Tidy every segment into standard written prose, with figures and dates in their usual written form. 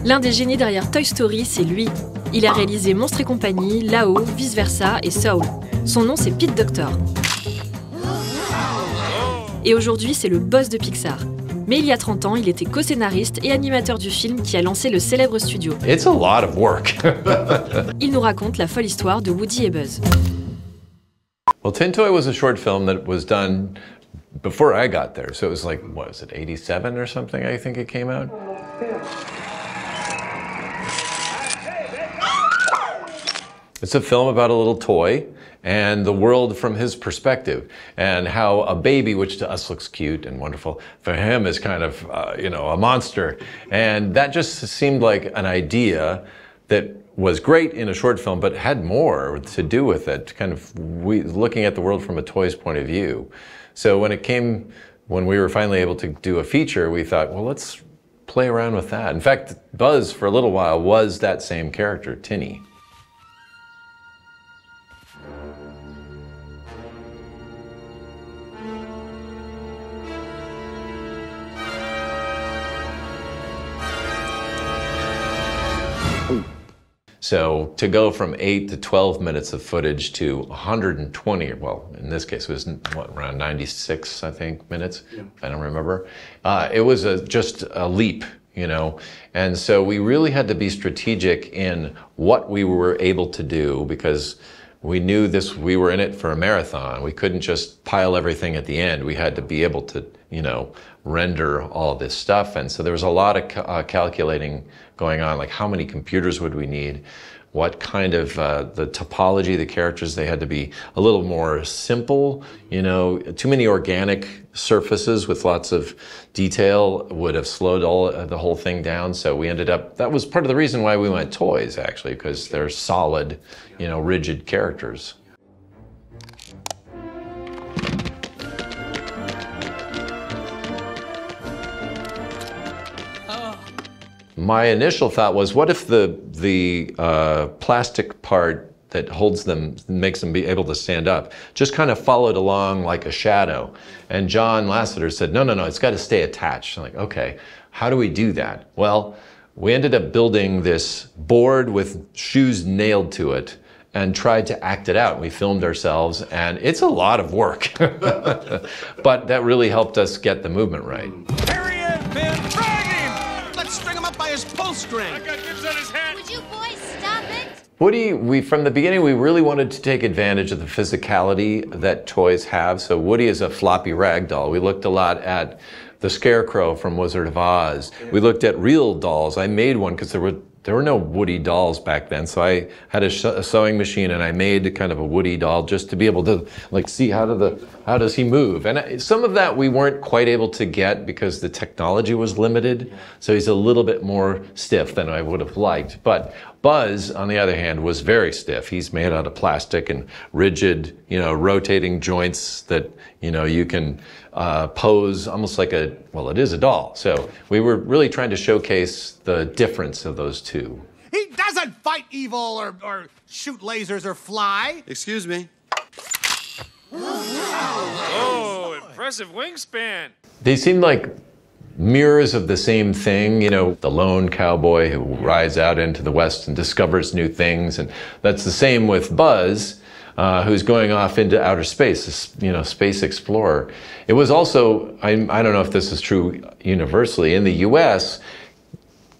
L'un des génies derrière Toy Story, c'est lui. Il a réalisé Monstres et compagnie, Là-haut, Vice Versa et Soul. Son nom, c'est Docter. Et aujourd'hui, c'est le boss de Pixar. Mais il y a 30 ans, il était co-scénariste et animateur du film qui a lancé le célèbre studio. It's a lot of work. Il nous raconte la folle histoire de Woody et Buzz. Well, Tin Toy was a short film that was done before I got there. So it was like, what was it, 87 or something, I think it came out? It's a film about a little toy and the world from his perspective, and how a baby, which to us looks cute and wonderful, for him is kind of, a monster. And that just seemed like an idea that was great in a short film, but had more to do with it, kind of looking at the world from a toy's point of view. So when we were finally able to do a feature, we thought, well, let's play around with that. In fact, Buzz, for a little while, was that same character, Tinny. So to go from 8 to 12 minutes of footage to 120, well, in this case, it was around 96, I think, minutes, I don't remember. It was just a leap, And so we really had to be strategic in what we were able to do, because we knew we were in it for a marathon. We couldn't just pile everything at the end. We had to be able to, render all this stuff. And so there was a lot of calculating going on, like how many computers would we need? What kind of, the topology, the characters, they had to be a little more simple, too many organic surfaces with lots of detail would have slowed the whole thing down. So we ended up, that was part of the reason why we went toys, actually, because they're solid, rigid characters. My initial thought was, what if the plastic part that holds them, makes them be able to stand up, just kind of followed along like a shadow? And John Lasseter said, no, it's got to stay attached. I'm like, okay, how do we do that? Well, we ended up building this board with shoes nailed to it and tried to act it out. We filmed ourselves, and it's a lot of work. But that really helped us get the movement right. String him up by his pull string. I got dibs on his hat. Would you boys stop it? Woody, from the beginning, we really wanted to take advantage of the physicality that toys have. So Woody is a floppy rag doll. We looked a lot at the Scarecrow from Wizard of Oz. We looked at real dolls. I made one because there were no Woody dolls back then. So I had a sewing machine, and I made kind of a Woody doll just to be able to see how does he move. And some of that we weren't quite able to get because the technology was limited. So he's a little bit more stiff than I would have liked. But Buzz, on the other hand, was very stiff. He's made out of plastic and rigid, rotating joints that, you can pose almost like it is a doll. So we were really trying to showcase the difference of those two. He doesn't fight evil or shoot lasers or fly. Excuse me. Oh, impressive wingspan. They seem like mirrors of the same thing, the lone cowboy who rides out into the West and discovers new things. And that's the same with Buzz, who's going off into outer space, space explorer. It was also, I don't know if this is true universally, in the US,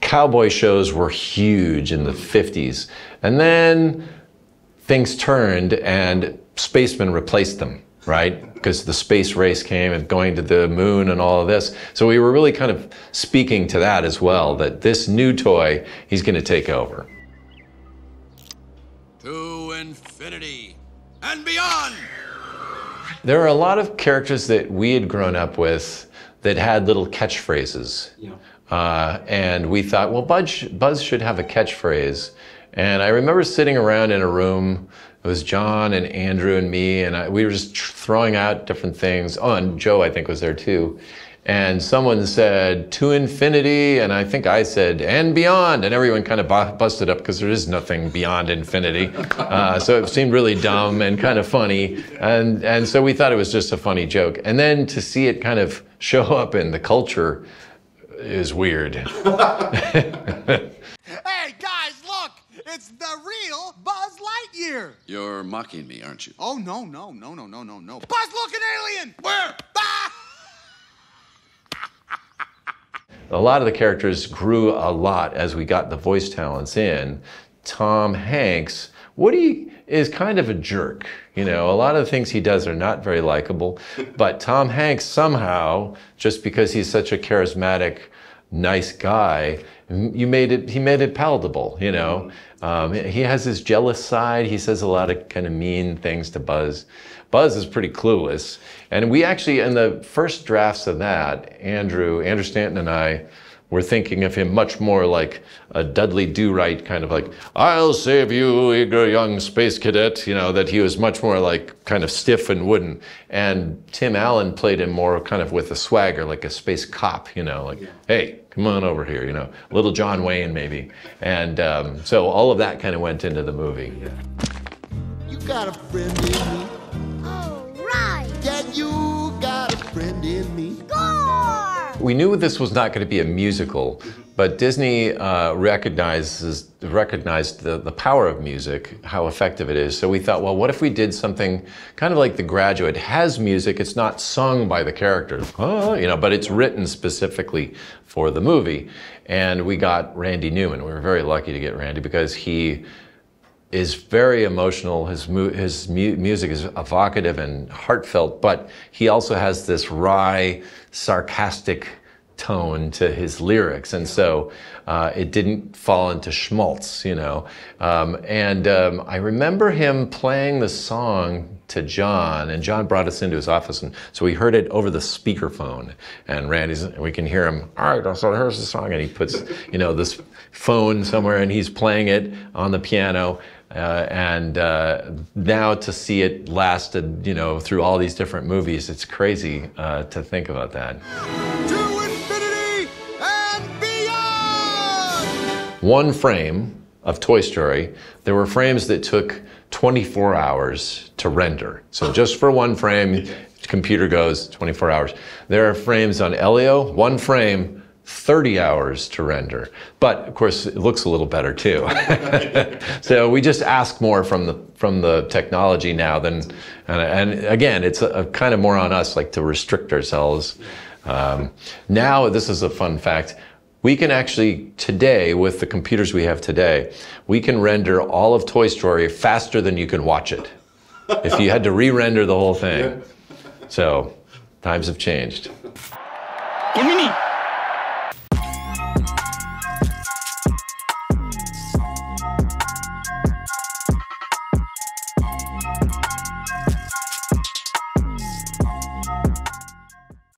cowboy shows were huge in the 50s. And then things turned and spacemen replaced them, right? Because the space race came and going to the moon and all of this. So we were really kind of speaking to that as well, that this new toy, he's going to take over. To infinity and beyond! There are a lot of characters that we had grown up with that had little catchphrases. And we thought, well, Buzz should have a catchphrase. And I remember sitting around in a room. It was John and Andrew and me, and we were just throwing out different things. Oh, and Joe, I think, was there too. And someone said, to infinity, and I think I said, and beyond. And everyone kind of busted up because there is nothing beyond infinity. So it seemed really dumb and kind of funny. And so we thought it was just a funny joke. And then to see it kind of show up in the culture is weird. mocking me, aren't you? Oh, no. Buzz, look, an alien! Where? Ah! A lot of the characters grew a lot as we got the voice talents in. Tom Hanks, Woody is kind of a jerk. You know, a lot of the things he does are not very likable, but Tom Hanks somehow, just because he's such a charismatic, nice guy, he made it palatable, you know. He has his jealous side. He says a lot of kind of mean things to Buzz. Buzz is pretty clueless. And we actually, in the first drafts of that, Andrew Stanton and I were thinking of him much more like a Dudley Do-Right kind of like, I'll save you, eager young space cadet, you know, that he was much more like kind of stiff and wooden. And Tim Allen played him more kind of with a swagger, like a space cop, you know, like, hey, come on over here, you know, little John Wayne maybe. And so all of that kind of went into the movie. You got a friend in me. All right. Yeah, you got a friend in me. Score! We knew this was not going to be a musical, but Disney recognized the power of music, how effective it is. So we thought, well, what if we did something kind of like The Graduate? It has music, it's not sung by the characters, you know, but it's written specifically for the movie. And we got Randy Newman. We were very lucky to get Randy because he is very emotional. His music is evocative and heartfelt, but he also has this wry, sarcastic tone to his lyrics, and so it didn't fall into schmaltz, you know. I remember him playing the song to John, and John brought us into his office, and so we heard it over the speakerphone, and we can hear him, all right, so here's the song, and he puts, you know, this phone somewhere, and he's playing it on the piano. Now to see it lasted, you know, through all these different movies, it's crazy to think about that. To infinity and beyond! One frame of Toy Story, there were frames that took 24 hours to render. So just for one frame, the computer goes 24 hours. There are frames on Elio, one frame, 30 hours to render. But of course, it looks a little better too. So we just ask more from the technology now than, and again, it's a kind of more on us, like to restrict ourselves. Now, this is a fun fact. We can actually, today, with the computers we have today, we can render all of Toy Story faster than you can watch it. If you had to re-render the whole thing. So, times have changed. Konbini,